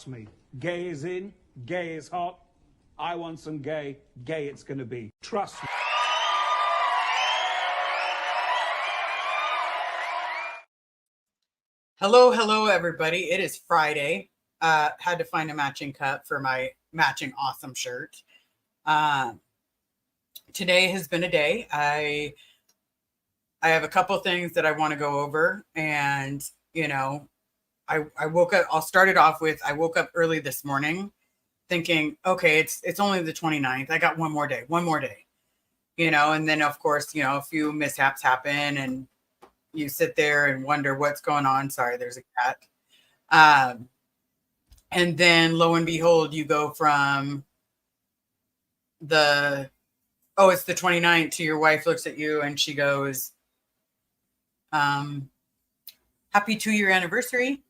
Trust me, gay is in, gay is hot. I want some gay, gay it's gonna be. Trust me. Hello, everybody. It is Friday. Had to find a matching cut for my matching awesome shirt. Today has been a day. I have a couple things that I want to go over, and I woke up. I'll start it off with I woke up early this morning, thinking, okay, it's only the 29th. I got one more day, and then of course, a few mishaps happen, and you sit there and wonder what's going on. Sorry, there's a cat. And then lo and behold, you go from it's the 29th to your wife looks at you and she goes, happy 2-year anniversary.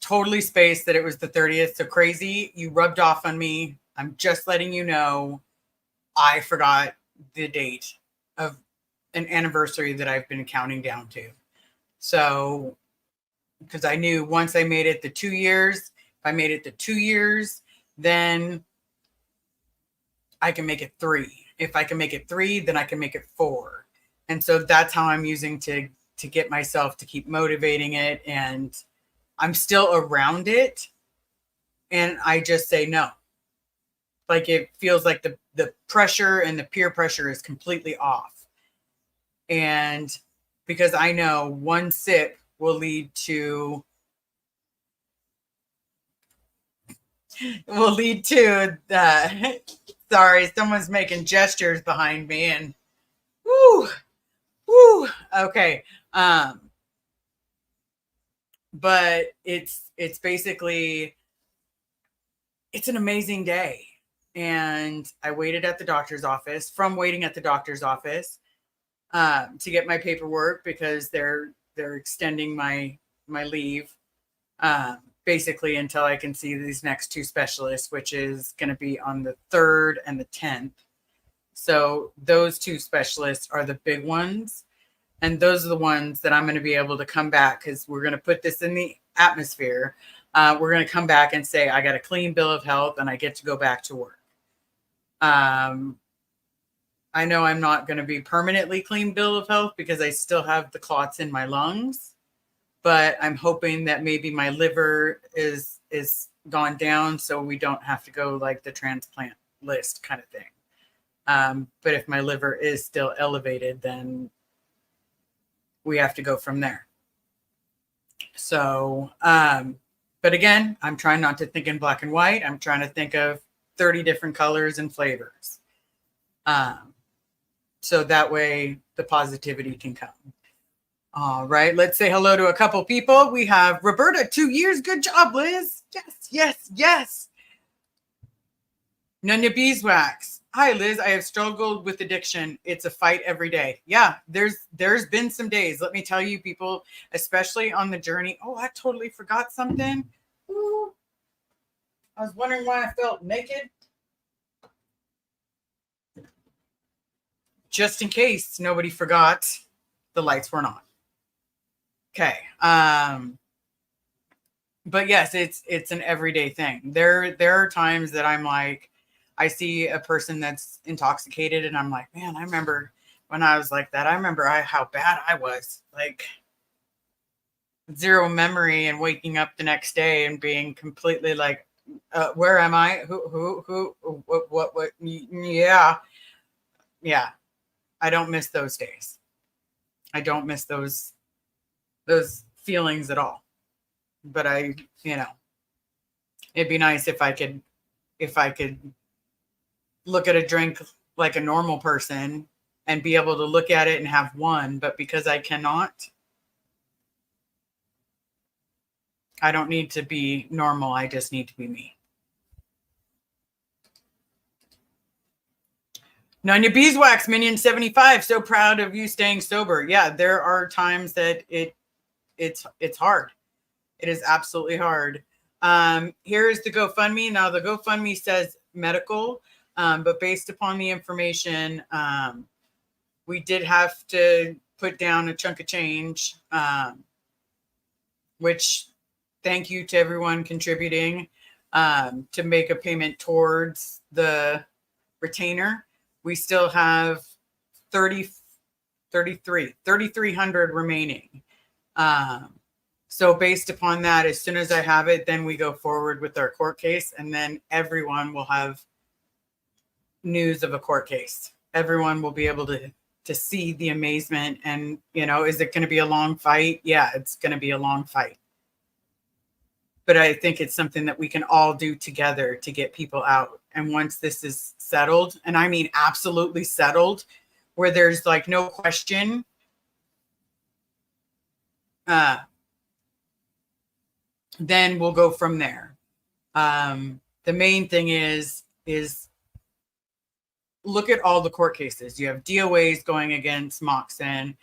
Totally spaced that it was the 30th. So crazy. You rubbed off on me. I'm just letting you know I forgot the date of an anniversary that I've been counting down to. So, because I knew once I made it the 2 years, if I made it to 2 years, then I can make it 3. If I can make it 3, then I can make it 4. And so that's how I'm using to get myself to keep motivating it. And I'm still around it. And I just say no. Like it feels like the pressure and the peer pressure is completely off. And because I know one sip will lead to sorry, someone's making gestures behind me and okay. But it's basically, it's an amazing day. And I waited at the doctor's office, to get my paperwork because they're extending my leave basically until I can see these next 2 specialists, which is going to be on the 3rd and the 10th. So those 2 specialists are the big ones. And those are the ones that I'm going to be able to come back because we're going to put this in the atmosphere. We're going to come back and say, I got a clean bill of health and I get to go back to work. I know I'm not going to be permanently clean bill of health because I still have the clots in my lungs, but I'm hoping that maybe my liver is gone down so we don't have to go like the transplant list kind of thing. But if my liver is still elevated, then we have to go from there. So, but again, I'm trying not to think in black and white. I'm trying to think of 30 different colors and flavors. So that way the positivity can come. All right. Let's say hello to a couple people. We have Roberta, 2 years. Good job, Liz. Yes. Nunya Beeswax. Hi, Liz. I have struggled with addiction. It's a fight every day. Yeah, there's been some days. Let me tell you, people, especially on the journey. Oh, I totally forgot something. Ooh. I was wondering why I felt naked. Just in case nobody forgot, the lights weren't on. Okay. But yes, it's an everyday thing. There are times that I'm like, I see a person that's intoxicated and I'm like, man, I remember when I was like that. I remember how bad I was, like zero memory, and waking up the next day and being completely like, where am I? Who, what? Yeah. I don't miss those days. I don't miss those feelings at all. But it'd be nice if I could look at a drink like a normal person and be able to look at it and have one. But because I cannot, I don't need to be normal. I just need to be me. Nunya Beeswax, Minion 75. So proud of you staying sober. Yeah, there are times that it's hard. It is absolutely hard. Here is the GoFundMe. Now the GoFundMe says medical, but based upon the information, we did have to put down a chunk of change, which thank you to everyone contributing to make a payment towards the retainer. We still have 3,300 remaining. So based upon that, as soon as I have it, then we go forward with our court case, and then everyone will have news of a court case. Everyone will be able to see the amazement. And, you know, is it going to be a long fight? Yeah, it's going to be a long fight. But I think it's something that we can all do together to get people out. And once this is settled, and I mean absolutely settled, where there's like no question, then we'll go from there. The main thing is look at all the court cases. You have DOAs going against Moxon.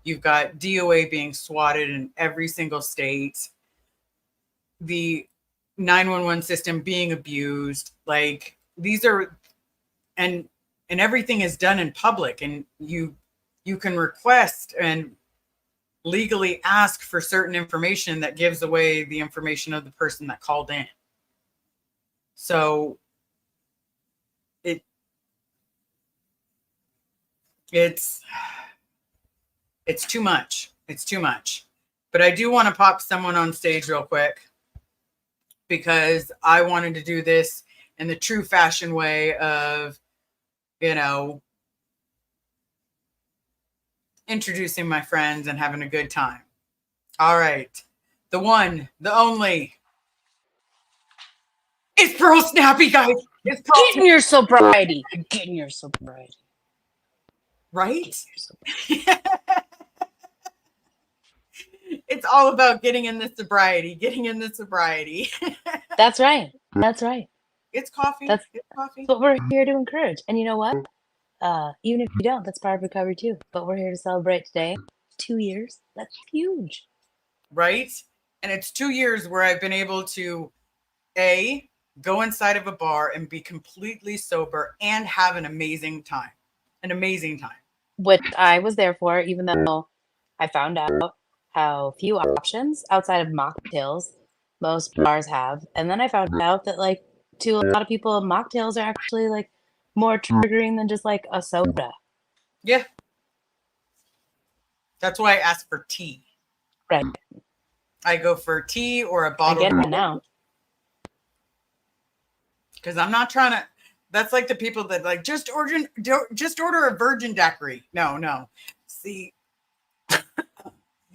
You've got DOA being swatted in every single state. The 911 system being abused. Like, these are, and everything is done in public, and you can request and legally ask for certain information that gives away the information of the person that called in. So it's too much. It's too much. But I do want to pop someone on stage real quick, because I wanted to do this in the true fashion way of, you know, introducing my friends and having a good time. All right. The one, the only. It's Pearl Snappy, guys. It's Pearl. Getting your sobriety. Getting your sobriety. Right? It's all about getting in the sobriety. That's right. That's right. It's coffee. That's coffee. what we're here to encourage. And you know what? Even if you don't, that's part of recovery too. But we're here to celebrate today. 2 years. That's huge. Right? And it's 2 years where I've been able to, go inside of a bar and be completely sober and have an amazing time. Which I was there for, even though I found out how few options outside of mocktails most bars have. And then I found out that, like, to a lot of people, mocktails are actually like more triggering than just like a soda. Yeah. That's why I ask for tea. Right. I go for tea or a bottle. I get it now. Because I'm not trying to. That's like the people that like just order a virgin daiquiri. No. See,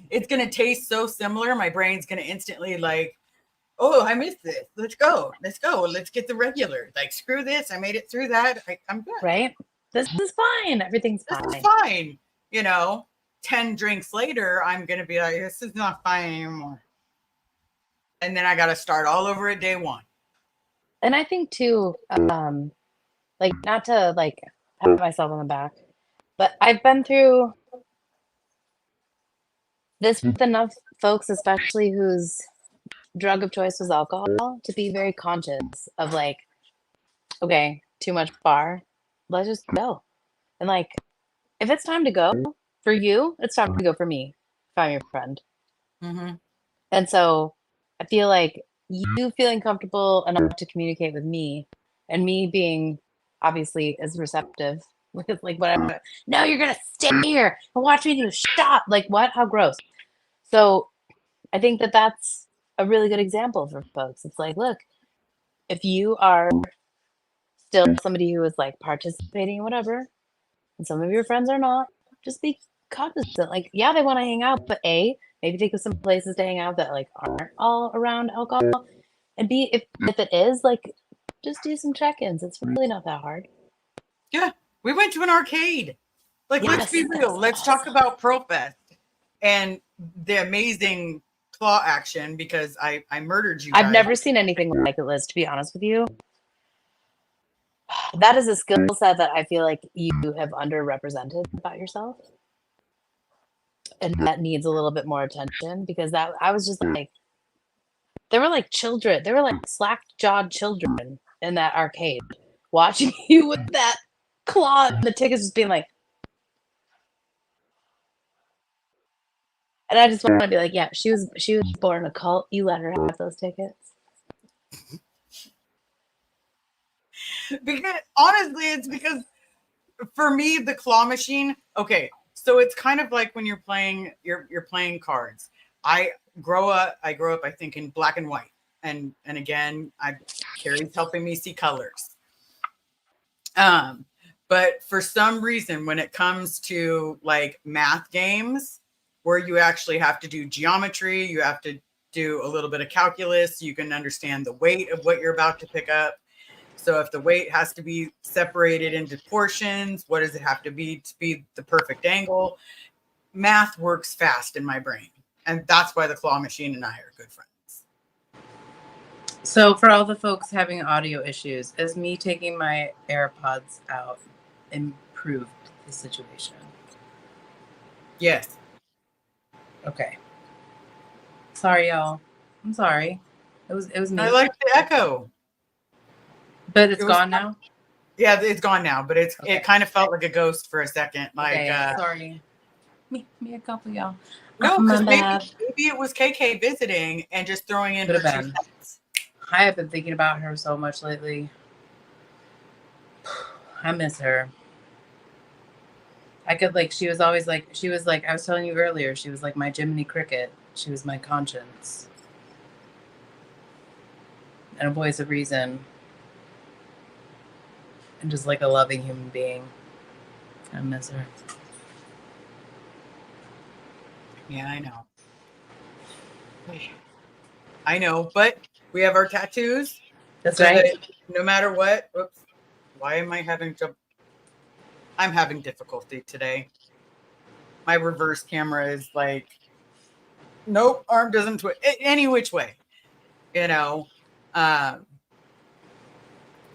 it's gonna taste so similar. My brain's gonna instantly like, oh, I missed this. Let's go. Let's get the regular. Like, screw this. I made it through that. I'm good. Right. This is fine. Everything's fine. This is fine. You know, 10 drinks later, I'm gonna be like, this is not fine anymore. And then I got to start all over at day one. And I think too, like, not to like pat myself on the back, but I've been through this with enough folks, especially whose drug of choice was alcohol, to be very conscious of like, okay, too much bar, let's just go. And like, if it's time to go for you, it's time to go for me, if I'm your friend. Mm-hmm. And so I feel like you feeling comfortable enough to communicate with me, and me being obviously as receptive with like whatever. No, you're gonna stay here and watch me do a shot. Like, what? How gross. So I think that that's a really good example for folks. It's like, look, if you are still somebody who is like participating in whatever, and some of your friends are not, just be cognizant. Like, yeah, they want to hang out, but maybe think of some places to hang out that like aren't all around alcohol. And B, if it is, like, just do some check-ins. It's really not that hard. Yeah, we went to an arcade. Like, Yes, let's be real. Let's talk about ProFest and the amazing claw action, because I murdered you guys. I've never seen anything like it, Liz, to be honest with you. That is a skill set that I feel like you have underrepresented about yourself. And that needs a little bit more attention, because that I was just like, they were like children. They were like slack-jawed children in that arcade watching you with that claw and the tickets just being like, And I just want to be like, yeah, she was born a cult. You let her have those tickets. Because honestly, it's because for me, the claw machine. Okay, so it's kind of like when you're playing cards. I grow up. I think in black and white, and again, Carrie's helping me see colors. But for some reason, when it comes to like math games, where you actually have to do geometry, you have to do a little bit of calculus. You can understand the weight of what you're about to pick up. So if the weight has to be separated into portions, what does it have to be the perfect angle? Math works fast in my brain. And that's why the claw machine and I are good friends. So for all the folks having audio issues, is me taking my AirPods out improved the situation? Yes. Okay. Sorry, y'all. I'm sorry. It was me. I like the echo. But it's gone now? Yeah, it's gone now, but it kind of felt like a ghost for a second. Like, okay, sorry. Me a couple, y'all. No, because maybe bad. it was KK visiting and just throwing in her 2 cents. I have been thinking about her so much lately. I miss her. I could she was always like, I was telling you earlier, she was like my Jiminy Cricket. She was my conscience. And a voice of reason. And just like a loving human being. I miss her. Yeah, I know. I know, but we have our tattoos. That's right. That no matter what, oops, why am I having I'm having difficulty today. My reverse camera is like, nope, arm doesn't twist any which way. You know,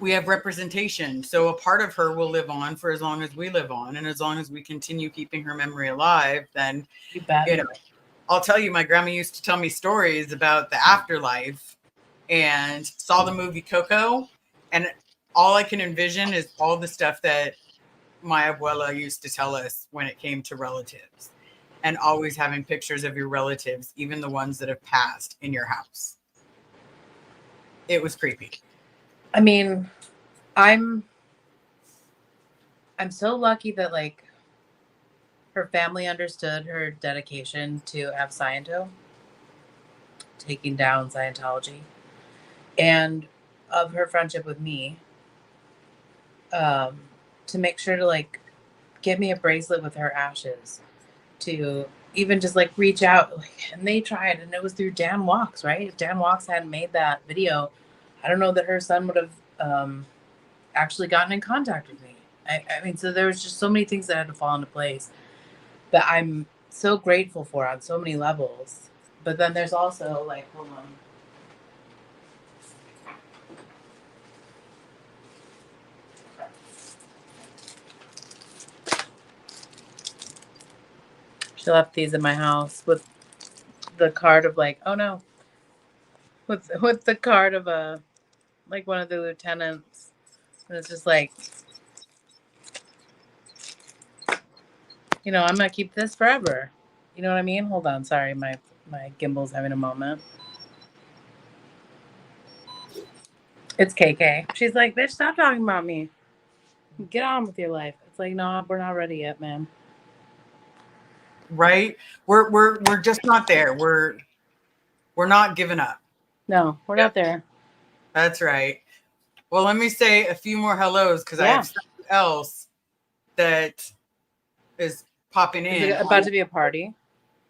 we have representation. So a part of her will live on for as long as we live on. And as long as we continue keeping her memory alive, then, you bet. I'll tell you, my grandma used to tell me stories about the afterlife and saw the movie Coco. And all I can envision is all the stuff that my abuela used to tell us when it came to relatives, and always having pictures of your relatives, even the ones that have passed, in your house. It was creepy. I mean, I'm so lucky that her family understood her dedication to F Sciento, taking down Scientology, and of her friendship with me, to make sure to give me a bracelet with her ashes, to even just reach out, and they tried, and it was through Dan Walks, right? If Dan Walks hadn't made that video, I don't know that her son would have actually gotten in contact with me. I mean, so there was just so many things that had to fall into place that I'm so grateful for on so many levels. But then there's also hold on. She left these in my house with the card of oh no, with the card of one of the lieutenants, and it's just I'm gonna keep this forever. You know what I mean? Hold on, sorry, my gimbal's having a moment. It's KK. She's like, bitch, stop talking about me. Get on with your life. It's no, we're not ready yet, man. Right? We're just not there. We're not giving up. No, we're not there. That's right. Well, let me say a few more hellos because I have something else that is popping in. Is it about to be a party?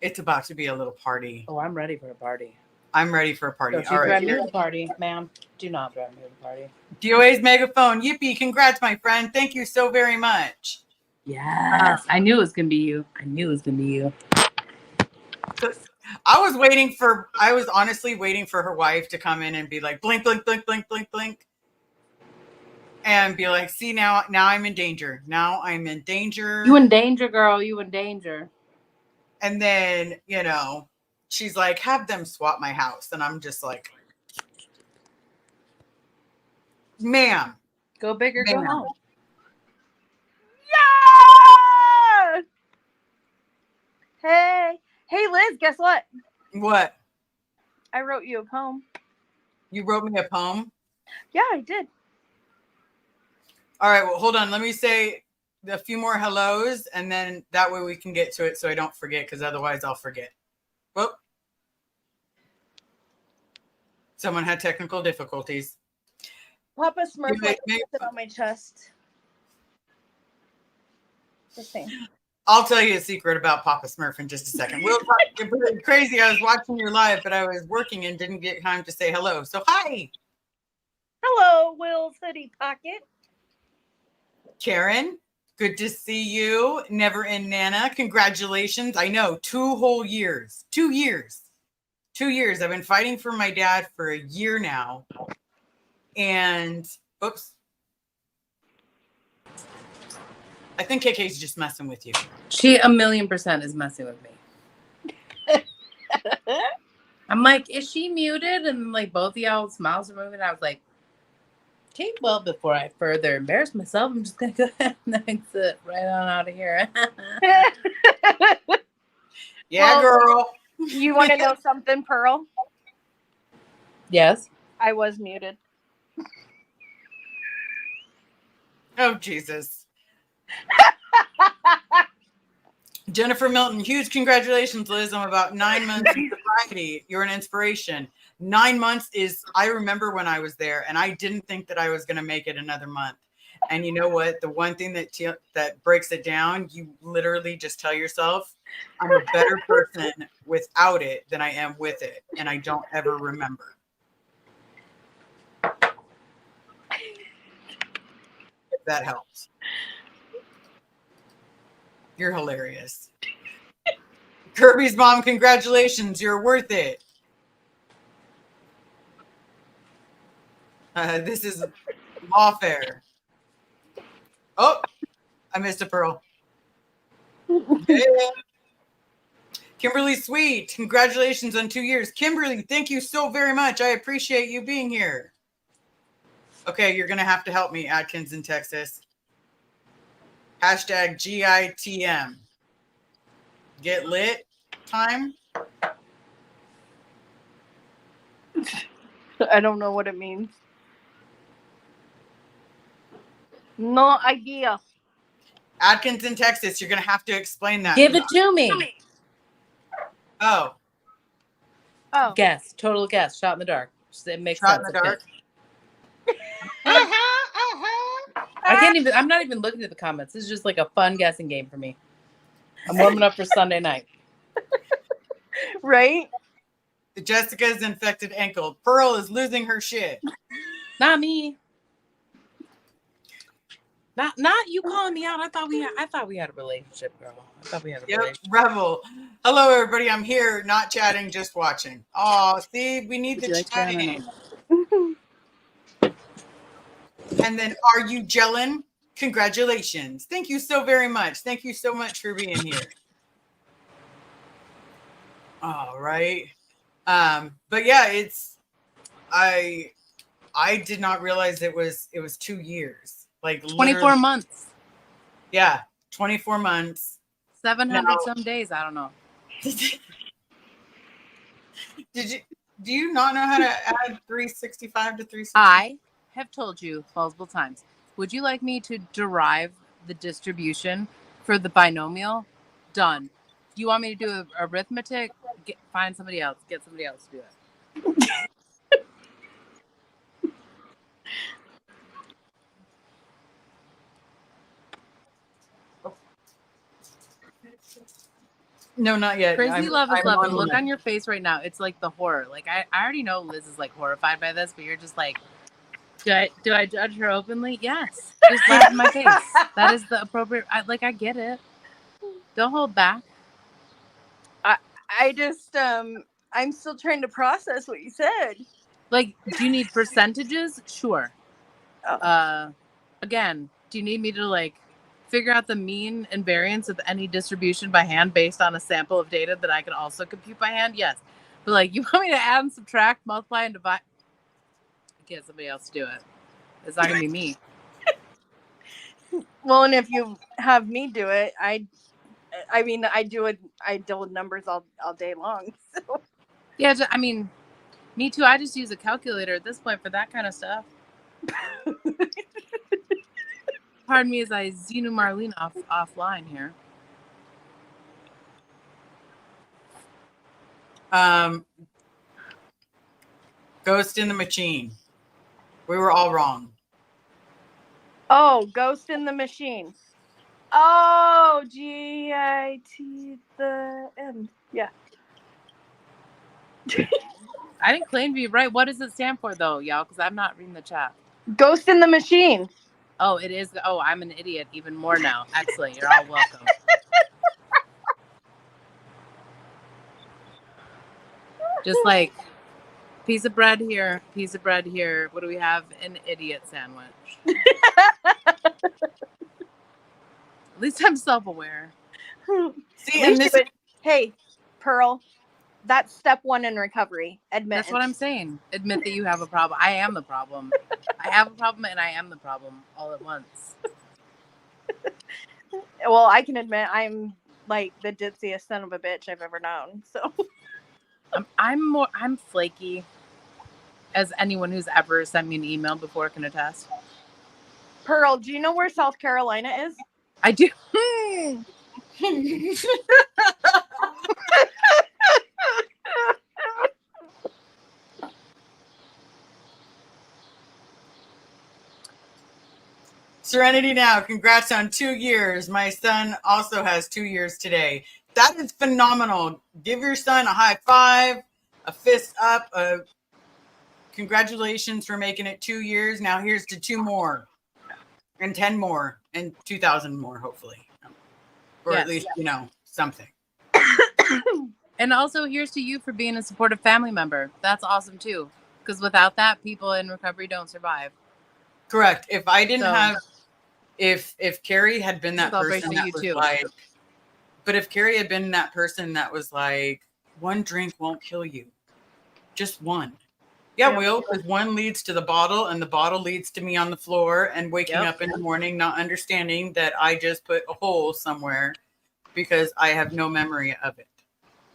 It's about to be a little party. Oh, I'm ready for a party. I'm ready for a party. Don't you threaten me with a party, ma'am. Do not threaten me with a party. DOA's megaphone. Yippee. Congrats, my friend. Thank you so very much. Yes. I knew it was going to be you. I was honestly waiting for her wife to come in and be like, blink, blink, blink, blink, blink, blink. And be like, see, now I'm in danger. Now I'm in danger. You in danger, girl. You in danger. And then, she's like, have them swap my house. And I'm just like, ma'am. Go big or go home. Yeah! Hey, Hey, Liz, guess what? What? I wrote you a poem. You wrote me a poem? Yeah, I did. All right, well, hold on. Let me say a few more hellos, and then that way we can get to it so I don't forget, because otherwise I'll forget. Whoop. Someone had technical difficulties. Papa Smurf Maybe- sit on my chest. Just saying. I'll tell you a secret about Papa Smurf in just a second. We'll talk. It's crazy. I was watching your live, but I was working and didn't get time to say hello. So hi, Hello, Will's hoodie pocket. Karen. Good to see you. Never in Nana. Congratulations. I know 2 whole years. 2 years. 2 years. I've been fighting for my dad for a year now. And oops. I think KK's just messing with you. She 1,000,000% is messing with me. I'm like, is she muted? And like both of y'all's mouths are moving. I was like, okay, well, before I further embarrass myself, I'm just gonna go ahead and exit right on out of here. Yeah, Well, girl. You want to know something, Pearl? Yes. I was muted. Oh, Jesus. Jennifer Milton, huge congratulations, Liz. I'm about 9 months in sobriety. You're an inspiration. 9 months is, I remember when I was there and I didn't think that I was going to make it another month. And you know what? The one thing that breaks it down, you literally just tell yourself, I'm a better person without it than I am with it. And I don't ever remember. If that helps. You're hilarious. Kirby's mom, congratulations. You're worth it. This is lawfare. Oh, I missed a pearl. Yeah. Kimberly Sweet, congratulations on 2 years. Kimberly, thank you so very much. I appreciate you being here. Okay, you're going to have to help me, Atkins in Texas. Hashtag GITM. Get lit time. I don't know what it means. No idea. Atkins in Texas, you're going to have to explain that. Give it to me. Oh, Oh. Guess. Total guess. Shot in the dark. It makes shot sense. in the dark. I can't even. I'm not even looking at the comments. This is just like a fun guessing game for me. I'm warming up for Sunday night. Right? Jessica's infected ankle. Pearl is losing her shit. Not me. Not you calling me out. I thought we had a relationship, girl. I thought we had a relationship. Rebel. Hello, everybody. I'm here, not chatting, just watching. Oh, see, we need the chatting. And then, are you gelling? Congratulations. Thank you so very much. Thank you so much for being here. All right. But yeah, I did not realize it was 2 years. Like 24 months. Yeah, 24 months. 700 some days. I don't know. Do you not know how to add 365 to 360? I have told you multiple times. Would you like me to derive the distribution for the binomial? Done. Do you want me to do arithmetic? Find somebody else. Get somebody else to do it. No, not yet. Crazy love is I'm love. And look on your face right now. It's like the horror. Like I already know Liz is like horrified by this, but you're just like, do I judge her openly? Yes. Just laugh in my face. That is the appropriate. I get it. Don't hold back. I just I'm still trying to process what you said. Like, do you need percentages? Sure. Oh. Again, do you need me to like figure out the mean and variance of any distribution by hand based on a sample of data that I can also compute by hand? Yes. But like, you want me to add and subtract, multiply and divide? Get somebody else to do it. It's not gonna be me. Well, and if you have me do it, I mean, I deal with numbers all day long. So. Yeah, I mean, me too. I just use a calculator at this point for that kind of stuff. Pardon me as I Xenu Marlene offline here. Ghost in the Machine. We were all wrong. Oh, Ghost in the Machine. Oh, GIT the M. Yeah. I didn't claim to be right. What does it stand for, though, y'all? Because I'm not reading the chat. Ghost in the Machine. Oh, it is. Oh, I'm an idiot even more now. Excellent. You're all welcome. Just like piece of bread here, piece of bread here. What do we have? An idiot sandwich. At least I'm self-aware. See, and this. Hey, Pearl. That's step one in recovery. Admit. That's what I'm saying. Admit that you have a problem. I am the problem. I have a problem and I am the problem all at once. Well, I can admit I'm like the ditziest son of a bitch I've ever known. So I'm flaky, as anyone who's ever sent me an email before can attest. Pearl, do you know where South Carolina is? I do. Serenity now. Congrats on 2 years. My son also has 2 years today. That is phenomenal. Give your son a high five, a fist up, congratulations for making it 2 years. Now here's to 2 more and 10 more and 2,000 more, hopefully. Or Yes. at least, something. And also here's to you for being a supportive family member. That's awesome too. Because without that, people in recovery don't survive. Correct. If I didn't have, if Carrie had been that person that was like, but if Carrie had been that person that was like, one drink won't kill you, just one. Yeah, Will, because one leads to the bottle and the bottle leads to me on the floor and waking up in the morning, not understanding that I just put a hole somewhere because I have no memory of it.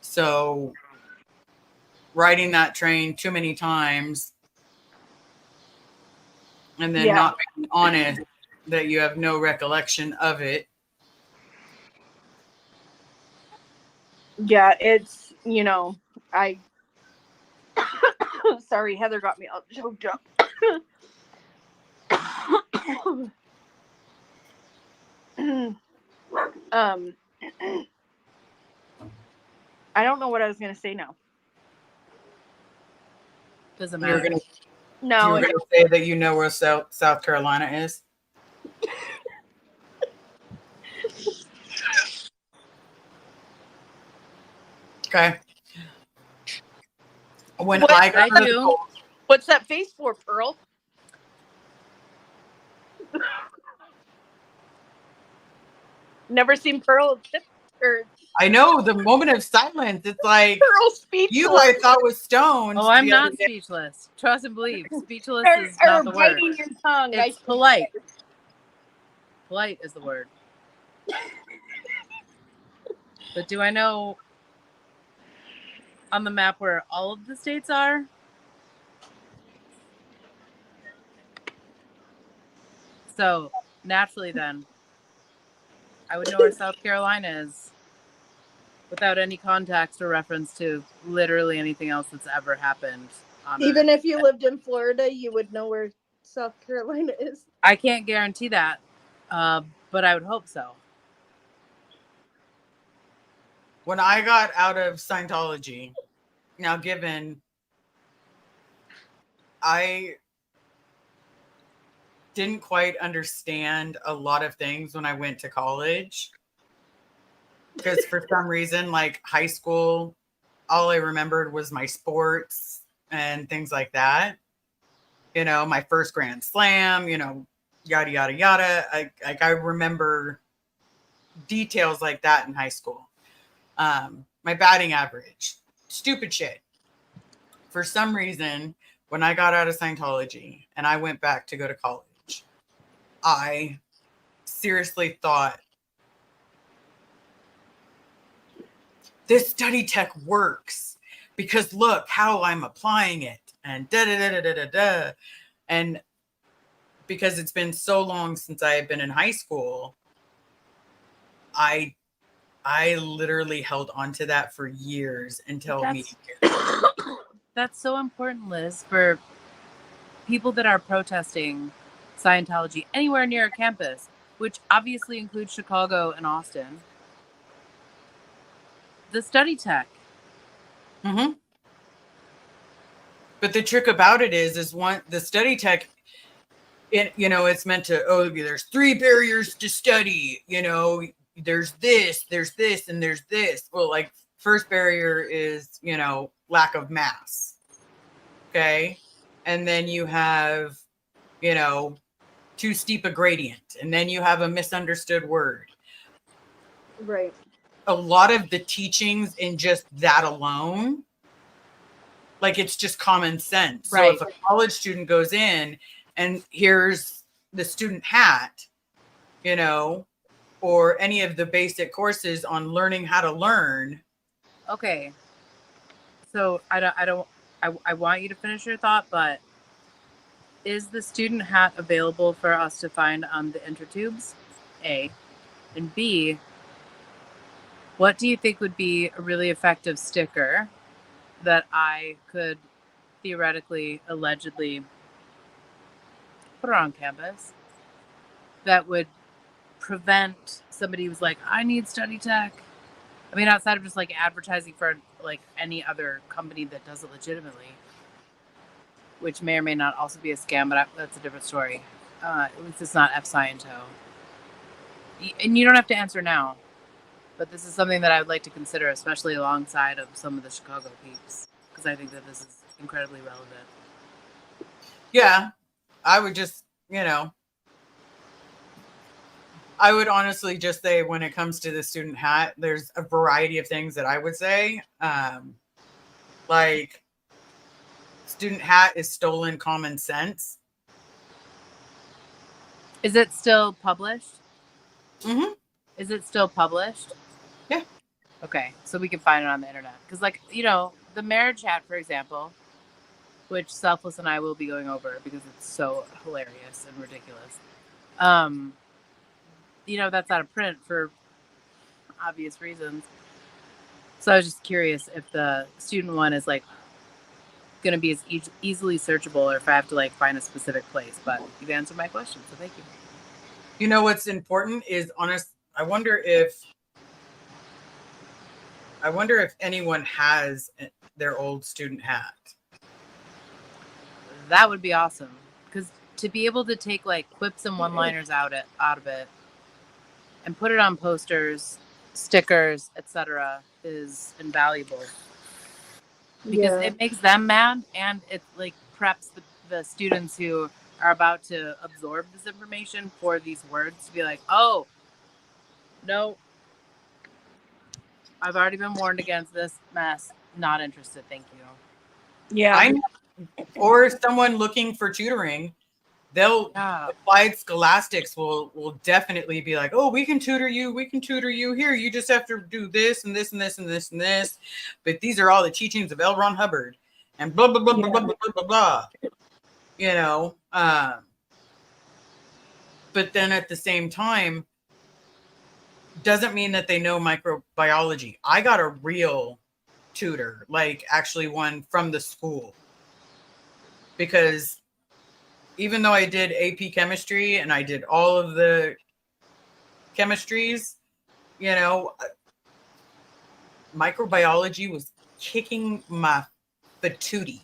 So riding that train too many times and then not being honest that you have no recollection of it. Yeah, it's, I sorry, Heather got me all choked up. I don't know what I was going to say now. Doesn't matter. You were going to say that you know where South Carolina is? Okay. I do. What's that face for, Pearl? Never seen Pearl I know, the moment of silence. It's like Pearl speechless. You I thought was stoned. Oh, I'm not speechless. Trust and believe. Speechless is not the word. Your tongue. It's polite. Polite is the word. But do I know on the map where all of the states are? So naturally then, I would know where South Carolina is without any context or reference to literally anything else that's ever happened. Even if you lived in Florida, you would know where South Carolina is. I can't guarantee that, but I would hope so. When I got out of Scientology, now given I didn't quite understand a lot of things when I went to college. Because for some reason, like high school, all I remembered was my sports and things like that. My first Grand Slam, yada, yada, yada. I remember details like that in high school. My batting average, stupid shit. For some reason, when I got out of Scientology and I went back to go to college, I seriously thought this study tech works because look how I'm applying it, and da da da da da da. And because it's been so long since I had been in high school, I literally held on to that for years until meeting you. That's so important, Liz, for people that are protesting Scientology anywhere near a campus, which obviously includes Chicago and Austin. The study tech. Mm-hmm. But the trick about it is the study tech, it's meant to, there's 3 barriers to study, there's this, and there's this. Well, like, first barrier is, lack of mass. Okay. And then you have, too steep a gradient. And then you have a misunderstood word. Right. A lot of the teachings in just that alone, like, it's just common sense. Right. So if a college student goes in and here's the student hat, or any of the basic courses on learning how to learn. Okay. So I want you to finish your thought, but is the student hat available for us to find on the intertubes? A. And B, what do you think would be a really effective sticker that I could theoretically, allegedly put on campus that would prevent somebody who's like, I need study tech? I mean, outside of just like advertising for like any other company that does it legitimately, which may or may not also be a scam, but that's a different story. At least it's not F Sciento. And you don't have to answer now, but this is something that I would like to consider, especially alongside of some of the Chicago peeps, because I think that this is incredibly relevant. Yeah, I would just, I would honestly just say when it comes to the student hat, there's a variety of things that I would say. Like, student hat is stolen common sense. Is it still published? Mm-hmm. Is it still published? Yeah. Okay, so we can find it on the internet. Because, like, the marriage hat, for example, which Selfless and I will be going over because it's so hilarious and ridiculous. That's out of print for obvious reasons. So I was just curious if the student one is, like, going to be as easily searchable or if I have to, like, find a specific place. But you've answered my question, so thank you. You know what's important is I wonder if anyone has their old student hat. That would be awesome, because to be able to take like quips and one-liners out of it and put it on posters, stickers, etc., is invaluable, because it makes them mad, and it like preps the students who are about to absorb this information for these words to be like, oh no, I've already been warned against this mess, not interested, thank you. Yeah. Or someone looking for tutoring, applied scholastics will definitely be like, oh, we can tutor you here, you just have to do this and this and this and this and this, but these are all the teachings of L. Ron Hubbard and blah blah blah blah blah blah blah blah. But then at the same time, doesn't mean that they know microbiology. I got a real tutor, like actually one from the school, because even though I did AP chemistry and I did all of the chemistries, microbiology was kicking my patootie.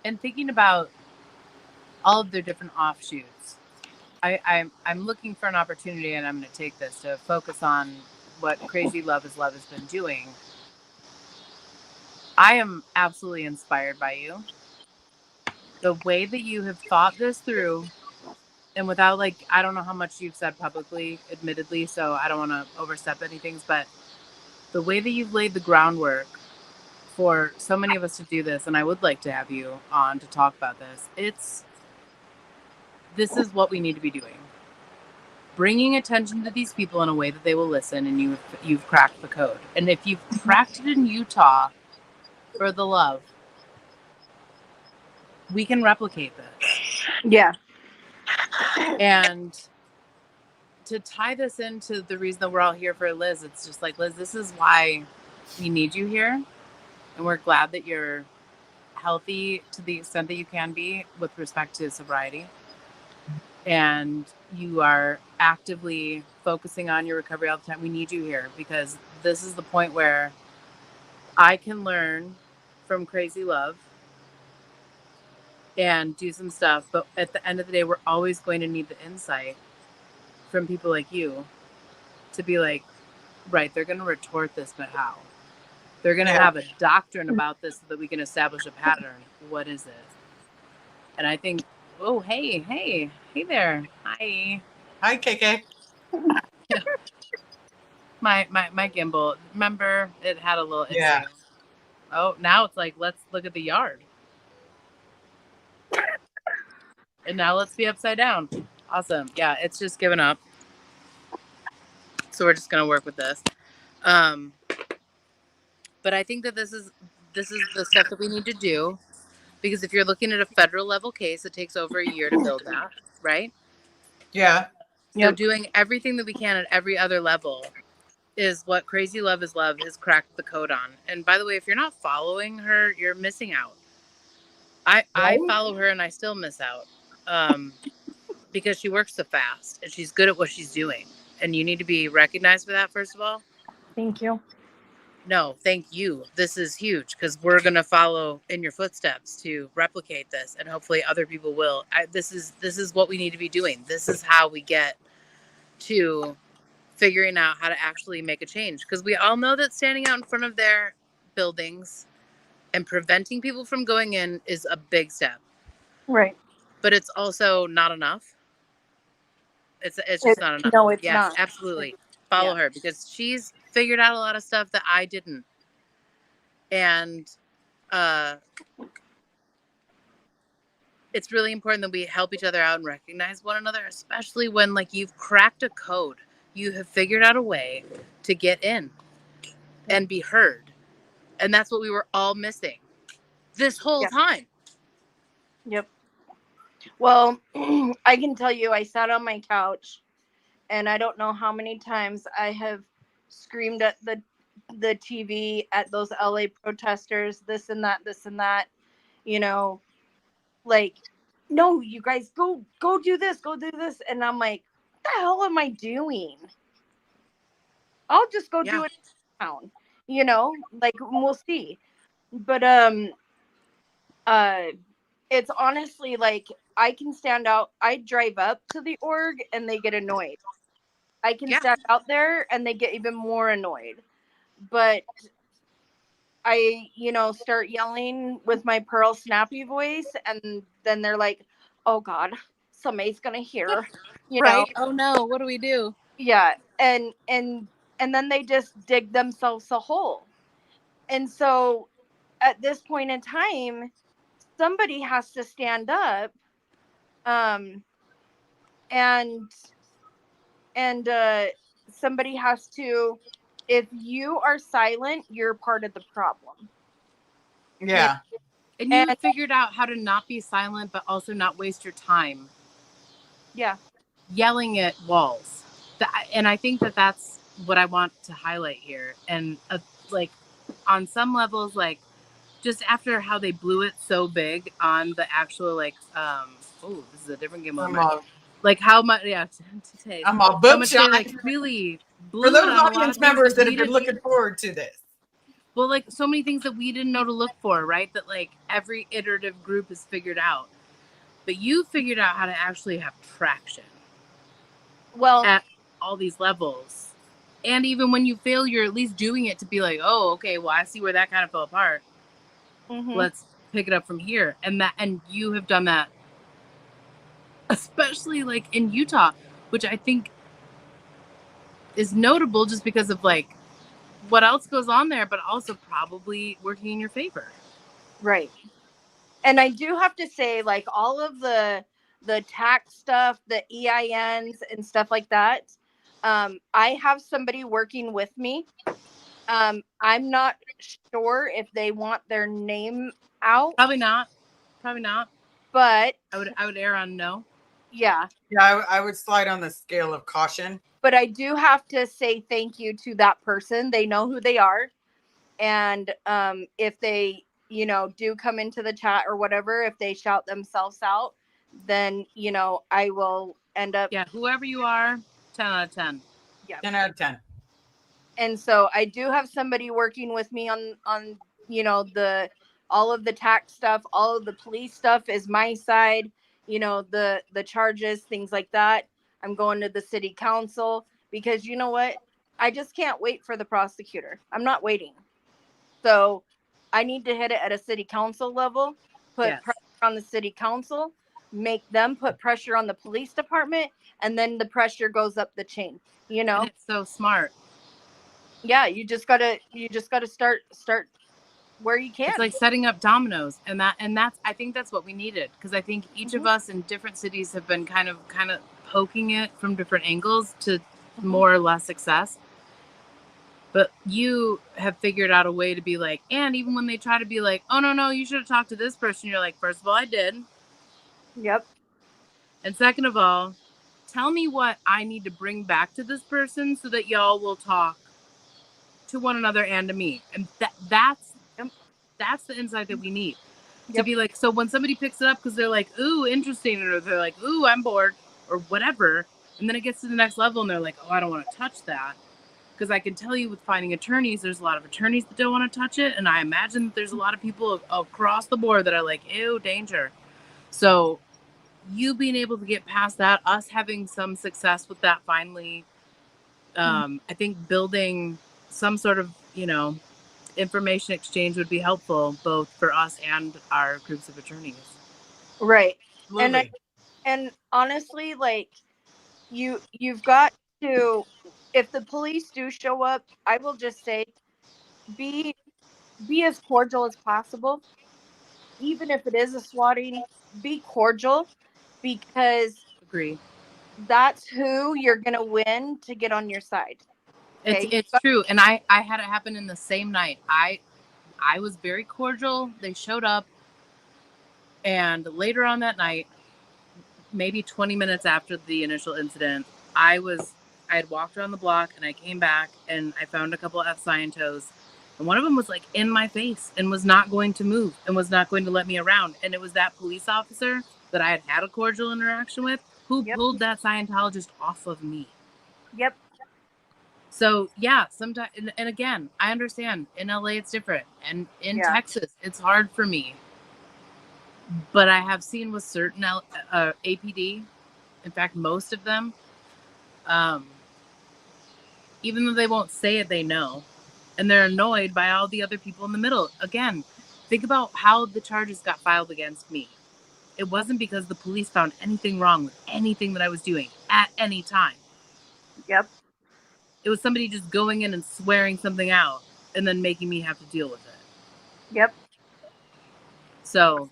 And thinking about all of their different offshoots, I'm looking for an opportunity, and I'm going to take this to focus on what Crazy Love is Love has been doing. I am absolutely inspired by you. The way that you have thought this through, and without, like, I don't know how much you've said publicly, admittedly, so I don't want to overstep anything, but the way that you've laid the groundwork for so many of us to do this, and I would like to have you on to talk about this, it's this is what we need to be doing. Bringing attention to these people in a way that they will listen, and you've cracked the code. And if you've cracked it in Utah for the love, we can replicate this. Yeah. And to tie this into the reason that we're all here for Liz, it's just like, Liz, this is why we need you here. And we're glad that you're healthy to the extent that you can be with respect to sobriety. And you are actively focusing on your recovery all the time. We need you here because this is the point where I can learn from crazy love and do some stuff. But at the end of the day, we're always going to need the insight from people like you to be like, right, they're going to retort this, but how? They're going to have a doctrine about this so that we can establish a pattern. What is it? And I think, oh, hey there. Hi, KK. My gimbal. Remember, it had a little issue. Yeah. Oh, now it's like, let's look at the yard. And now let's be upside down. Awesome. Yeah, it's just given up. So we're just gonna work with this. But I think that this is the stuff that we need to do, because if you're looking at a federal level case, it takes over a year to build that, right? Yeah. So doing everything that we can at every other level is what Crazy Love is Love has cracked the code on. And by the way, if you're not following her, you're missing out. I follow her and I still miss out because she works so fast and she's good at what she's doing. And you need to be recognized for that, first of all. Thank you. No, thank you. This is huge because we're going to follow in your footsteps to replicate this, and hopefully other people will. This is what we need to be doing. This is how we get to figuring out how to actually make a change, because we all know that standing out in front of their buildings and preventing people from going in is a big step. Right. But it's also not enough. It's just not enough. No, it's not. Absolutely. Follow her, because she's figured out a lot of stuff that I didn't. And it's really important that we help each other out and recognize one another, especially when, like, you've cracked a code. You have figured out a way to get in and be heard. And that's what we were all missing this whole time. Yep. Well, I can tell you, I sat on my couch and I don't know how many times I have screamed at the TV at those LA protesters, this and that, you know, like, no, you guys go do this. And I'm like, what the hell am I doing? I'll just go do it down, you know, like, we'll see. But, it's honestly like, I can stand out. I drive up to the org and they get annoyed. I can stand out there and they get even more annoyed. But I, start yelling with my Pearl snappy voice, and then they're like, oh God, somebody's going to hear, you know? Oh no, what do we do? Yeah. And then they just dig themselves a hole. And so at this point in time, somebody has to stand up. And somebody has to, if you are silent, you're part of the problem. Yeah. And you have figured out how to not be silent, but also not waste your time. Yeah. Yelling at walls. And I think that that's what I want to highlight here. And like, on some levels, like, just after how they blew it so big on the actual, like, oh, this is a different game moment. Like, how much, today. I'm a boom shot. Like, really blew for those it on audience members that have been looking forward to this. Well, like, so many things that we didn't know to look for, right? That, like, every iterative group has figured out. But you figured out how to actually have traction. Well, at all these levels. And even when you fail, you're at least doing it to be like, oh, okay, well, I see where that kind of fell apart. Mm-hmm. Let's pick it up from here. And you have done that, especially, like, in Utah, which I think is notable just because of, like, what else goes on there, but also probably working in your favor. Right. And I do have to say, like, all of the tax stuff, the EINs and stuff like that. I have somebody working with me. I'm not sure if they want their name out, Probably not, but I would err on no. yeah. Yeah, I would slide on the scale of caution. But I do have to say thank you to that person. They know who they are. And if they, do come into the chat or whatever, if they shout themselves out, then, I will end up. Yeah, whoever you are, 10 out of 10. Yeah. 10 out of 10. And so I do have somebody working with me on all of the tax stuff, all of the police stuff is my side, the charges, things like that. I'm going to the city council because you know what? I just can't wait for the prosecutor. I'm not waiting. So I need to hit it at a city council level, put pressure on the city council, make them put pressure on the police department, and then the pressure goes up the chain, And it's so smart. Yeah, you just gotta start where you can. It's like setting up dominoes, and that's I think that's what we needed, because I think each of us in different cities have been kind of poking it from different angles to more or less success. But you have figured out a way to be like, and even when they try to be like, oh no, you should have talked to this person, you're like, first of all, I did. Yep. And second of all, tell me what I need to bring back to this person so that y'all will talk to one another and to me. And that's the insight that we need. Yep. To be like, so when somebody picks it up because they're like, ooh, interesting, or they're like, ooh, I'm bored, or whatever, and then it gets to the next level and they're like, oh, I don't want to touch that. Because I can tell you with finding attorneys, there's a lot of attorneys that don't want to touch it. And I imagine that there's a lot of people across the board that are like, ew, danger. So you being able to get past that, us having some success with that finally, I think building some sort of, information exchange would be helpful both for us and our groups of attorneys. Right. Absolutely. And honestly, like you've got to, if the police do show up, I will just say be as cordial as possible. Even if it is a swatting, be cordial, because Agree. that's who you're gonna win to get on your side. Okay? It's true. And I had it happen in the same night. I was very cordial. They showed up. And later on that night, maybe 20 minutes after the initial incident, I had walked around the block and I came back and I found a couple of Scientos. And one of them was like in my face and was not going to move and was not going to let me around. And it was that police officer that I had a cordial interaction with who pulled that Scientologist off of me. Yep. So yeah, sometimes, and again, I understand in LA it's different, and in Texas it's hard for me. But I have seen with certain APD, in fact, most of them, even though they won't say it, they know, and they're annoyed by all the other people in the middle. Again, think about how the charges got filed against me. It wasn't because the police found anything wrong with anything that I was doing at any time. Yep. It was somebody just going in and swearing something out and then making me have to deal with it. Yep. So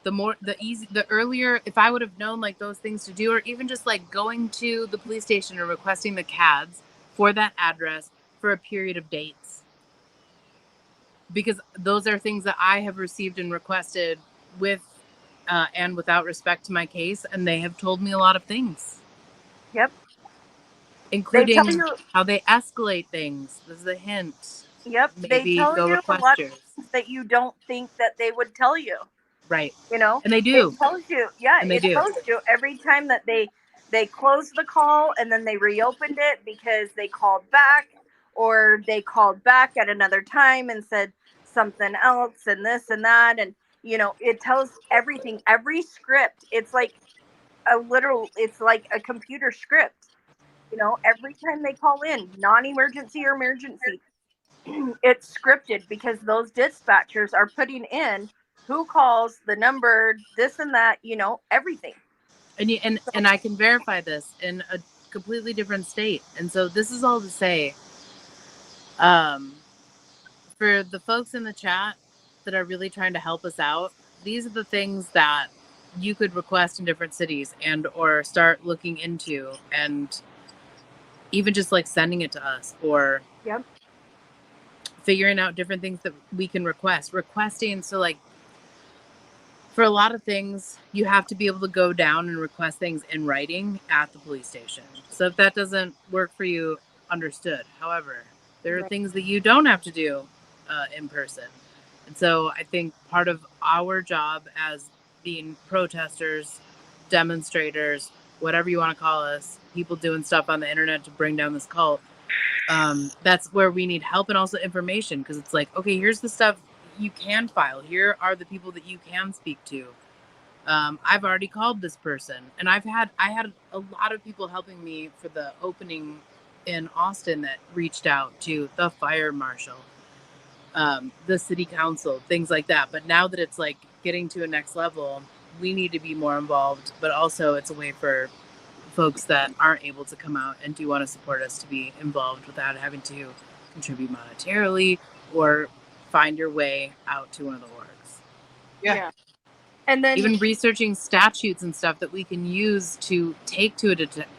the earlier, if I would have known like those things to do, or even just like going to the police station or requesting the CADs for that address for a period of dates. Because those are things that I have received and requested with and without respect to my case. And they have told me a lot of things. Yep. Including how they escalate things. This is a hint. Yep. Maybe they tell go you request a lot yours. of things that you don't think that they would tell you. Right. And they do. It tells you, and they do. tells you every time that they closed the call and then they reopened it because they called back, or they called back at another time and said something else and this and that. And, it tells everything, every script. It's like it's like a computer script. Every time they call in, non-emergency or emergency, it's scripted because those dispatchers are putting in who calls, the number, this and that, everything. And I can verify this in a completely different state. And so this is all to say, for the folks in the chat that are really trying to help us out, these are the things that you could request in different cities and or start looking into, and even just like sending it to us or Yep. figuring out different things that we can requesting. So like for a lot of things, you have to be able to go down and request things in writing at the police station. So if that doesn't work for you, understood. However, there are Right. things that you don't have to do in person. And so I think part of our job as being protesters, demonstrators, whatever you want to call us, people doing stuff on the internet to bring down this cult, that's where we need help and also information, because it's like, okay, here's the stuff you can file. Here are the people that you can speak to. I've already called this person, and I had a lot of people helping me for the opening in Austin that reached out to the fire marshal, the city council, things like that. But now that it's like getting to a next level, we need to be more involved, but also it's a way for folks that aren't able to come out and do want to support us to be involved without having to contribute monetarily or find your way out to one of the orgs. Yeah. And then Even researching statutes and stuff that we can use to take to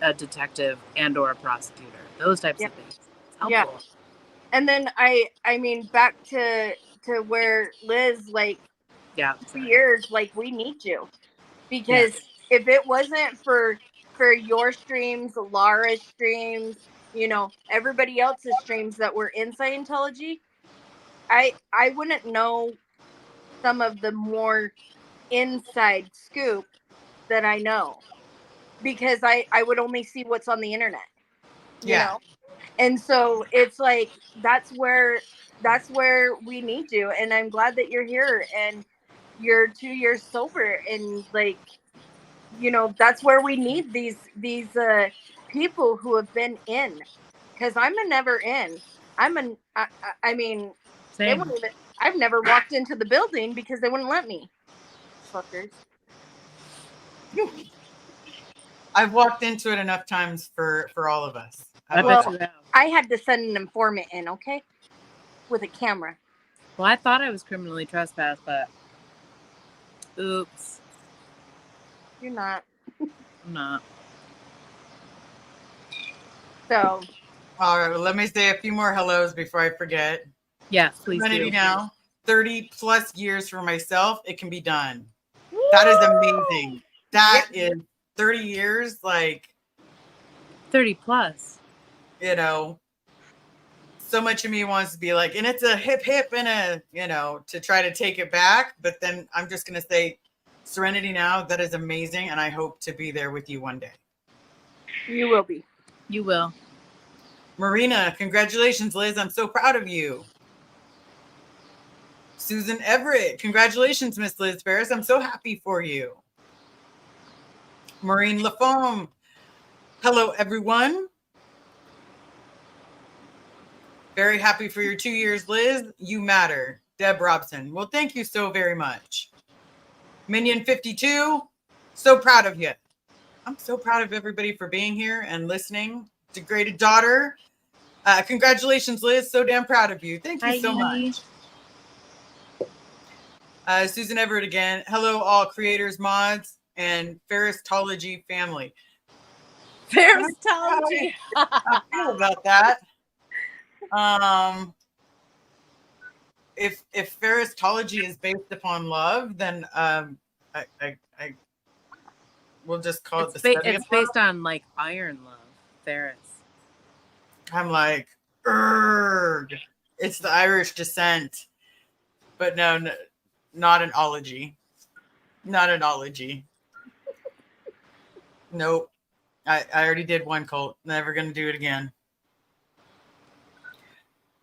a detective and or a prosecutor, those types of things. It's helpful. Yeah. And then I mean, back to where Liz, like, Yeah. 2 years, like, we need you, because if it wasn't for your streams, Laura's streams, you know, everybody else's streams that were in Scientology, I wouldn't know some of the more inside scoop that I know, because I would only see what's on the internet, you know. And so it's like that's where we need you, and I'm glad that you're here and you're 2 years sober, and like, you know, that's where we need these people who have been in, because I'm a never in. I mean, they Same. wouldn't even, I've never walked into the building because they wouldn't let me. Fuckers. I've walked into it enough times for all of us. I Well, bet you have. I had to send an informant in, okay, with a camera. Well, I thought I was criminally trespassed, but oops, You're not. I'm not. So All right, well, let me say a few more hellos before I forget. Yes, please Serenity do. now. 30 plus years for myself. It can be done. That is amazing. That is 30 years. Like, 30 plus. you know, so much of me wants to be like, and it's a hip and a, you know, to try to take it back. But then I'm just going to say Serenity now. That is amazing. And I hope to be there with you one day. you will be. You will. Marina, congratulations, Liz. I'm so proud of you. Susan Everett, congratulations, Miss Liz Ferris. I'm so happy for you. Maureen Lafome, hello, everyone. Very happy for your 2 years, Liz. You matter. Deb Robson. Well, thank you so very much. Minion 52, so proud of you. I'm so proud of everybody for being here and listening. Degraded Daughter. Congratulations, Liz. So damn proud of you. Thank you so much. Susan Everett again. Hello, all creators, mods, and Ferristology family. Ferristology. I feel about that. If Ferristology is based upon love, then I we'll just call it the study of love. It's based on like iron love, Ferris. I'm like, erg. It's the Irish descent, but no, not an ology. Not an ology. Nope. I already did one cult. Never going to do it again.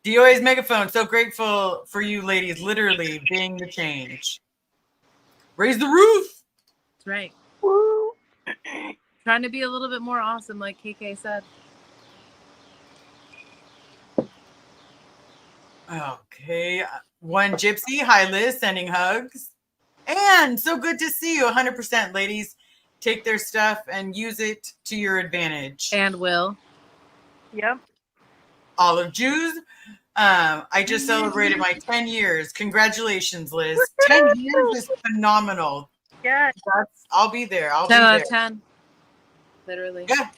DOA's megaphone. So grateful for you ladies, literally being the change. Raise the roof. That's right. Woo. Trying to be a little bit more awesome, like KK said. Okay. One Gypsy. Hi, Liz. Sending hugs. And so good to see you. 100%, ladies. Take their stuff and use it to your advantage. And Will. Yep. Olive Jews. I just celebrated my 10 years. Congratulations, Liz. 10 years is phenomenal. Yeah. I'll be there. I'll be 10 out there. of 10. Literally. Yeah,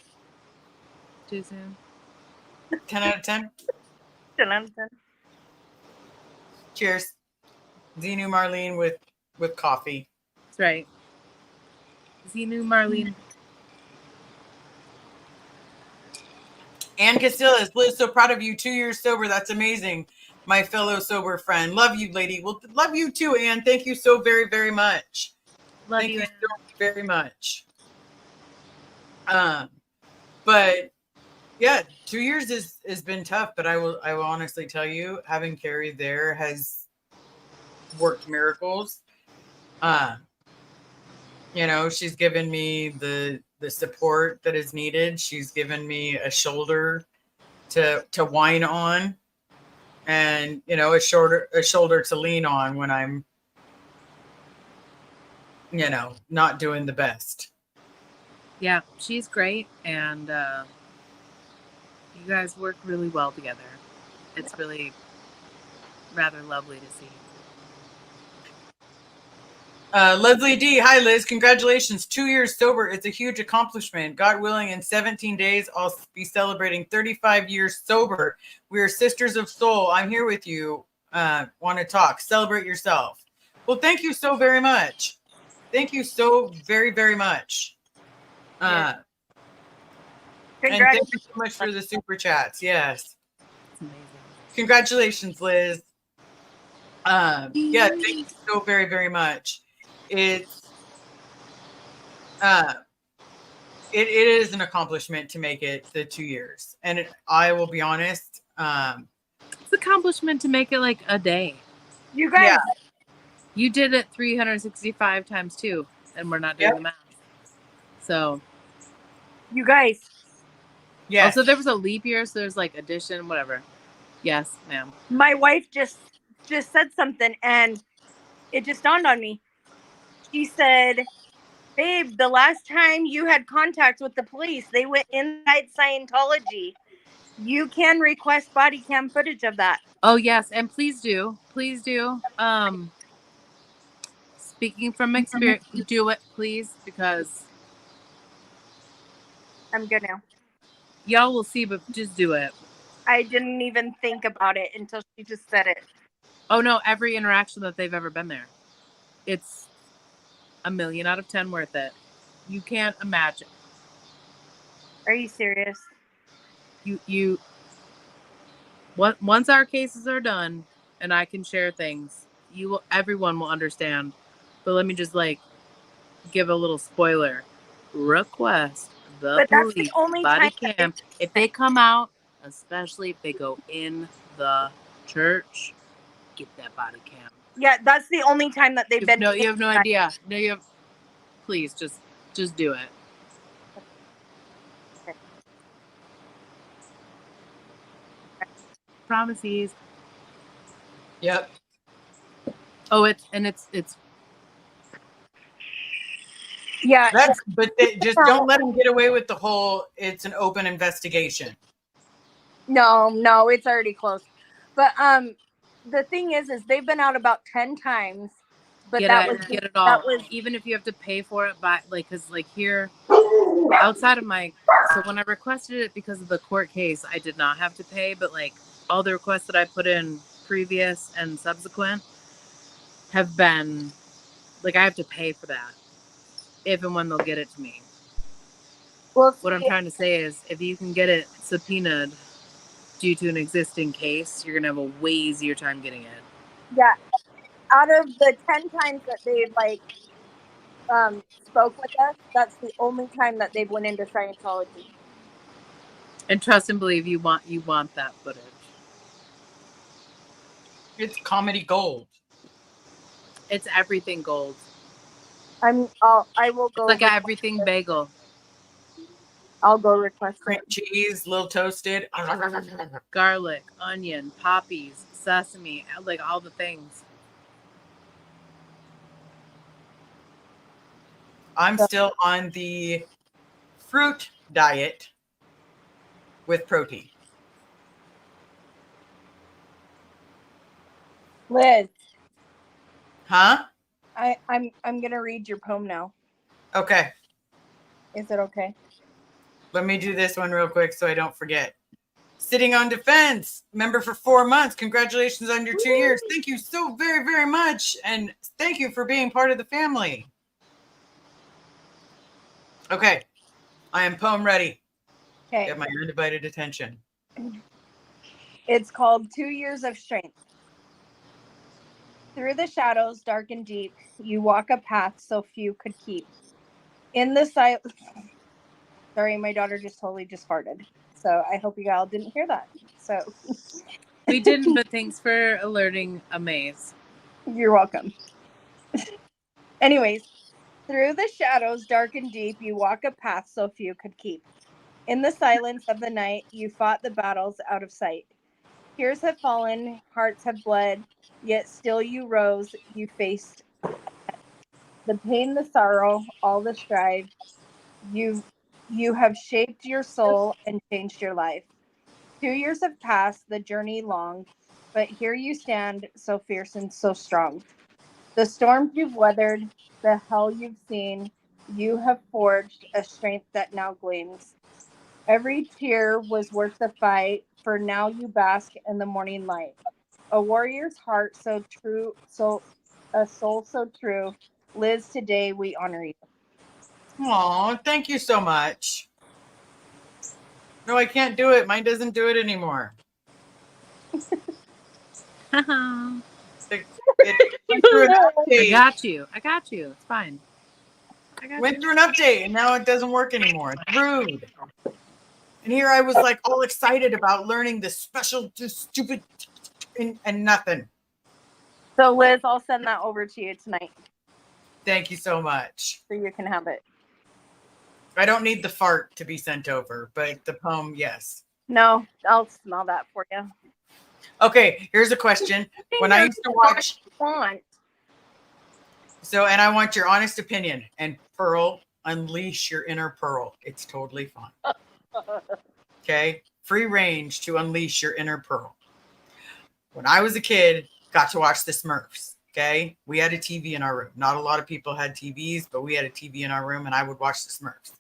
Too soon. 10 out of 10. Dun-dun-dun. Cheers. Xenu Marlene with coffee. That's right. Xenu Marlene. Ann Castillas, Liz, so proud of you. 2 years sober. That's amazing. My fellow sober friend. Love you, lady. Well, love you too, Ann. Thank you so very, very much. Love Thank you. you so very much. But yeah, 2 years has been tough, but I will honestly tell you, having Carrie there has worked miracles. You know, she's given me the support that is needed. She's given me a shoulder to whine on, and you know, a shoulder to lean on when I'm, you know, not doing the best. Yeah, she's great, and you guys work really well together. It's really rather lovely to see. Leslie D. Hi, Liz. Congratulations. 2 years sober. It's a huge accomplishment. God willing, in 17 days, I'll be celebrating 35 years sober. We are sisters of soul. I'm here with you. Want to talk. Celebrate yourself. Well, thank you so very much. Thank you so very, very much. And thank you so much for the super chats. Yes. It's amazing. Congratulations, Liz. Yeah, thank you so very, very much. It's it is an accomplishment to make it the 2 years, and I will be honest. It's an accomplishment to make it like a day. You guys, Yeah. You did it 365 times 2, and we're not doing Yep. the math. So, you guys, Yes. also there was a leap year, so there's like addition, whatever. Yes, ma'am. my wife just said something, and it just dawned on me. She said, "Babe, the last time you had contact with the police, they went inside Scientology. You can request body cam footage of that." Oh yes, and please do. Speaking from experience, do it, please, because I'm gonna. y'all will see, but just do it. I didn't even think about it until she just said it. Oh no, every interaction that they've ever been there, it's a million out of 10 worth it. You can't imagine. Are you serious? Once our cases are done and I can share things, everyone will understand. But let me just like give a little spoiler. Request the But that's the police only body time that cam if they come out, especially if they go in the church. Get that body cam. Yeah, that's the only time that they've been. No, you have no idea. No, you have. Please, just do it. Okay. Promises. Yep. Oh, it's Yeah. But they just don't let them get away with the whole. It's an open investigation. No, it's already closed. But the thing is they've been out about 10 times. But get it all. That was even if you have to pay for it, by like, because like here, outside of my, so when I requested it because of the court case, I did not have to pay, but like all the requests that I put in previous and subsequent have been like I have to pay for that if and when they'll get it to me. Well, what I'm trying to say is if you can get it subpoenaed due to an existing case, you're gonna have a way easier time getting it. Yeah. Out of the 10 times that they like spoke with us, that's the only time that they've went into Scientology. And trust and believe you want that footage. It's comedy gold. It's everything gold. I will go. It's like everything bagel. I'll go request Cream it. cheese, little toasted. Garlic, onion, poppies, sesame, like all the things. I'm still on the fruit diet with protein. Liz, Huh? I'm gonna read your poem now. Okay. Is it okay? Let me do this one real quick so I don't forget. Sitting on defense, member for 4 months. Congratulations on your 2 years. Thank you so very, very much. And thank you for being part of the family. Okay. I am poem ready. Okay. Get my undivided attention. It's called 2 Years of Strength. Through the shadows, dark and deep, you walk a path so few could keep. In the silence. Sorry, my daughter just farted. So I hope you all didn't hear that. So We didn't, but thanks for alerting Amaze. you're welcome. Anyways, through the shadows, dark and deep, you walk a path so few could keep. In the silence of the night, you fought the battles out of sight. Tears have fallen, hearts have bled, yet still you rose, you faced the pain, the sorrow, all the strife. You have shaped your soul and changed your life. 2 years have passed, the journey long, but here you stand, so fierce and so strong. The storms you've weathered, the hell you've seen, you have forged a strength that now gleams. Every tear was worth the fight, for now you bask in the morning light. A warrior's heart so true, a soul so true. Liz, today we honor you. Aw, thank you so much. No, I can't do it. Mine doesn't do it anymore. I It went through an update. got you. It's fine. Went through an update and now it doesn't work anymore. It's rude. And here I was like all excited about learning this special, this stupid, and nothing. So Liz, I'll send that over to you tonight Thank you so much. so you can have it. I don't need the fart to be sent over, but the poem, yes. No, I'll smell that for you. Okay, here's a question. When I used to watch, Want. and I want your honest opinion. And Pearl, unleash your inner Pearl. It's totally fine. Okay, free range to unleash your inner Pearl. When I was a kid, got to watch the Smurfs. Okay, we had a TV in our room. Not a lot of people had TVs, but we had a TV in our room, and I would watch the Smurfs.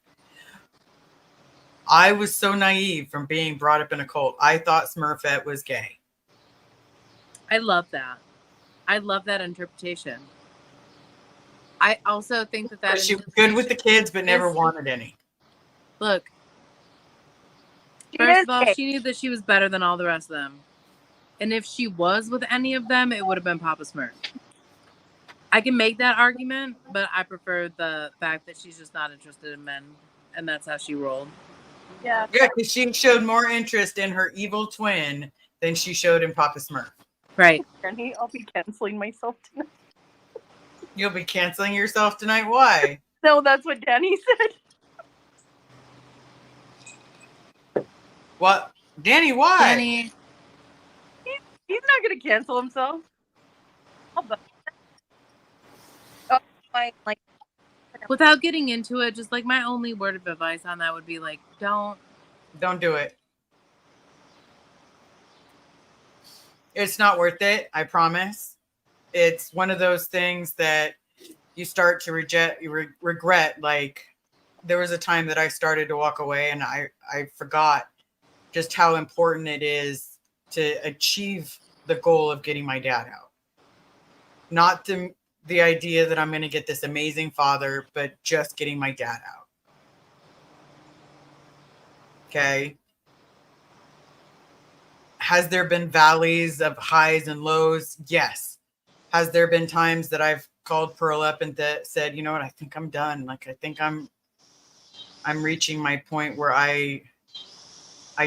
I was so naive from being brought up in a cult. I thought Smurfette was gay. I love that. I love that interpretation. I also think that She was good with the kids, but never wanted any. Look, She first is of all, gay. she knew that she was better than all the rest of them. And if she was with any of them, it would have been Papa Smurf. I can make that argument, but I prefer the fact that she's just not interested in men. And that's how she rolled. Yeah. Yeah, because she showed more interest in her evil twin than she showed in Papa Smurf. Right. Jenny, I'll be canceling myself tonight. You'll be canceling yourself tonight? Why? No, that's what Danny said. What? Danny, why? Danny, He's not gonna cancel himself. Oh, like without getting into it, just like my only word of advice on that would be like, don't do it. It's not worth it. I promise. It's one of those things that you start to regret. Like there was a time that I started to walk away and I forgot just how important it is to achieve the goal of getting my dad out. Not the idea that I'm going to get this amazing father, but just getting my dad out. Okay. Has there been valleys of highs and lows? Yes. Has there been times that I've called Pearl up and said, you know what, I think I'm done. Like, I think I'm reaching my point where I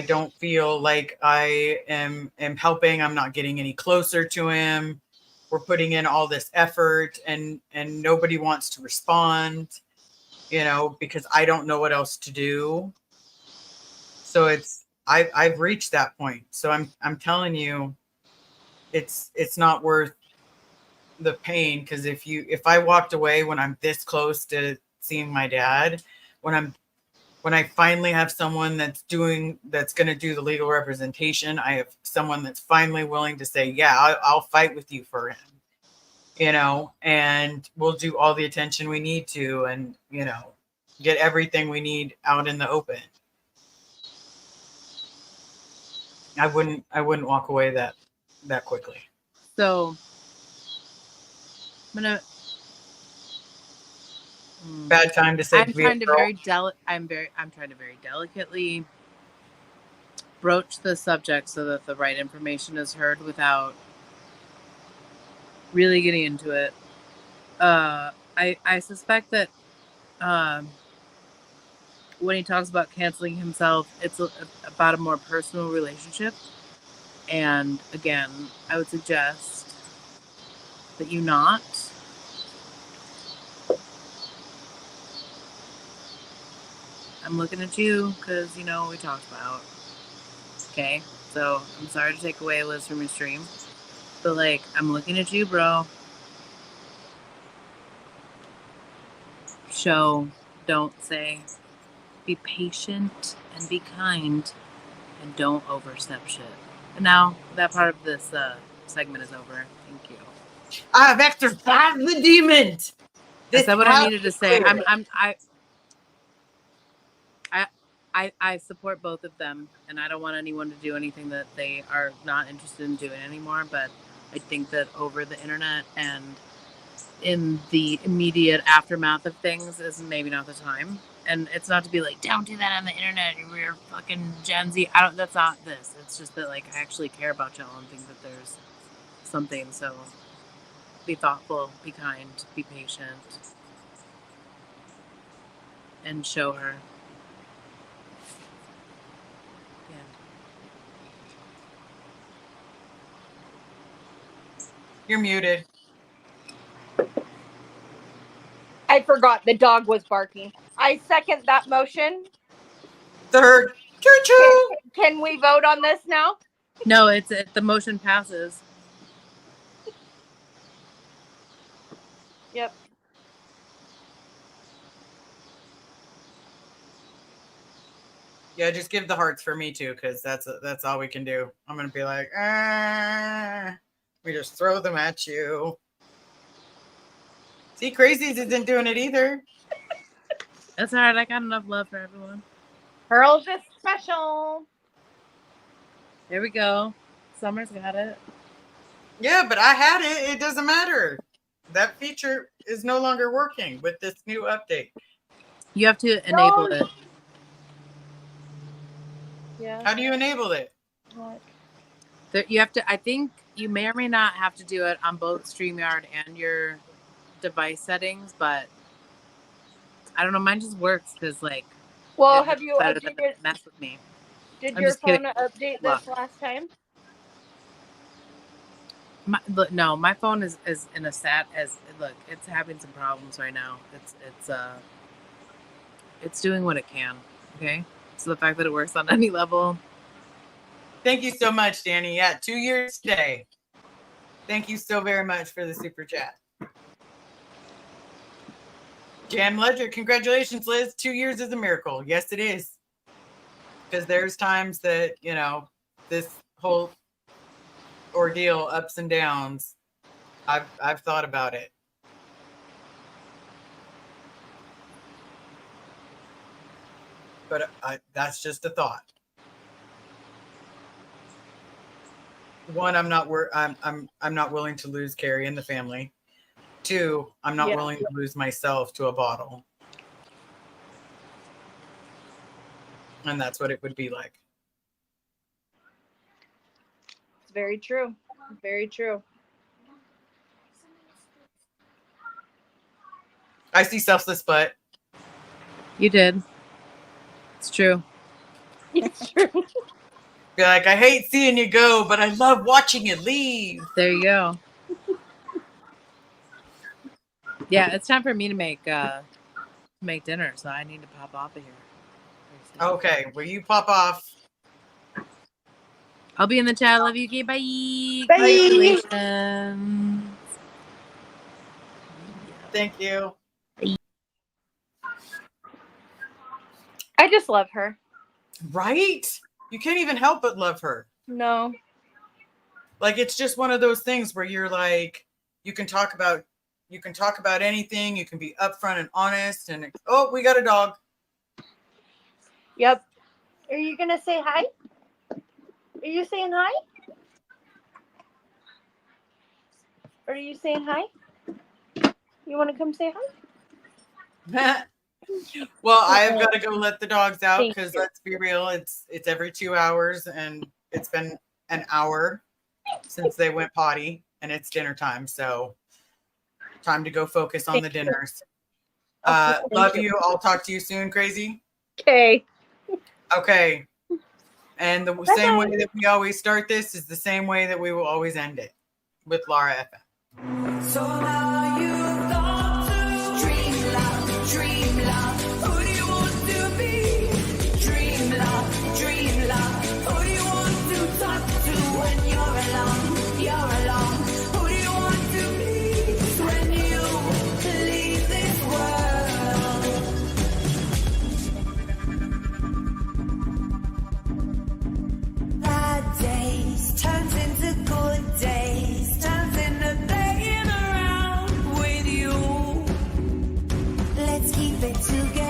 don't feel like I am helping. I'm not getting any closer to him. We're putting in all this effort and nobody wants to respond, because I don't know what else to do. So I've reached that point. So I'm telling you, it's not worth the pain. Because if I walked away when I'm this close to seeing my dad, when I finally have someone that's going to do the legal representation, I have someone that's finally willing to say, yeah, I'll fight with you for him. and we'll do all the attention we need to, and, get everything we need out in the open. I wouldn't walk away that quickly. So I'm gonna. Bad time to say. I'm trying to very delicately broach the subject so that the right information is heard without really getting into it. I suspect that when he talks about canceling himself, it's about a more personal relationship. And again, I would suggest that you not. I'm looking at you because, we talked about. Okay? So I'm sorry to take away Liz from your stream. But, I'm looking at you, bro. Show, don't say. Be patient and be kind. And don't overstep shit. And now that part of this segment is over. Thank you. I've exorcised the demon. Is that what I needed to say? I support both of them, and I don't want anyone to do anything that they are not interested in doing anymore. But I think that over the internet and in the immediate aftermath of things is maybe not the time. And it's not to be like, don't do that on the internet. We're fucking Gen Z. That's not this. It's just that I actually care about y'all and think that there's something. So be thoughtful, be kind, be patient, and show her. Yeah. You're muted. I forgot the dog was barking. I second that motion. Third. Choo-choo. Can we vote on this now? No, the motion passes. Yep. Yeah, just give the hearts for me too, because that's all we can do. I'm gonna be like, we just throw them at you. See, Crazies isn't doing it either. That's all right. I got enough love for everyone. Pearl's just special. There we go. Summer's got it. Yeah, but I had it. It doesn't matter. That feature is no longer working with this new update. You have to enable it. Yeah. How do you enable it? What? You have to. I think you may or may not have to do it on both StreamYard and your device settings, but I don't know. Mine just works because Well, have you mess with me? Did I'm your just phone kidding. update this last time? No, my phone is in a it's having some problems right now. It's doing what it can. Okay, so the fact that it works on any level. Thank you so much, Danny. Yeah, 2 years today. Thank you so very much for the super chat. Jam Ledger, congratulations, Liz. 2 years is a miracle. Yes, it is. Because there's times that, this whole ordeal, ups and downs, I've thought about it. But that's just a thought. One, I'm not willing to lose Carrie and the family. 2, I'm not willing to lose myself to a bottle. And that's what it would be like. It's very true. Very true. I see selfless butt. You did. It's true. It's true. Be like, I hate seeing you go, but I love watching you leave. There you go. Yeah, it's time for me to make dinner, so I need to pop off of here. Okay, will you pop off? I'll be in the chat. Love you. Okay, bye. Bye. Congratulations. Thank you. I just love her. Right? You can't even help but love her. No. Like, it's just one of those things where you're like, You can talk about anything. You can be upfront and honest. And oh, we got a dog. Yep. Are you gonna say hi? Are you saying hi? Are you saying hi? You want to come say hi? Well, I've got to go let the dogs out Thank because you. let's be real, it's every 2 hours, and it's been an hour since they went potty, and it's dinner time. So time to go focus on the dinners. Love you. I'll talk to you soon, crazy. Okay. Okay. And the same way that we always start this is the same way that we will always end it with Laura FM. So now you've got to dream loud, dream loud. Who do you want to be? Dream loud, dream loud. Who do you want to talk to when you're alone? You're alone. Who do you want to be when you leave this world? Bad days turns into good days, turns into playing around with you. Let's keep it together.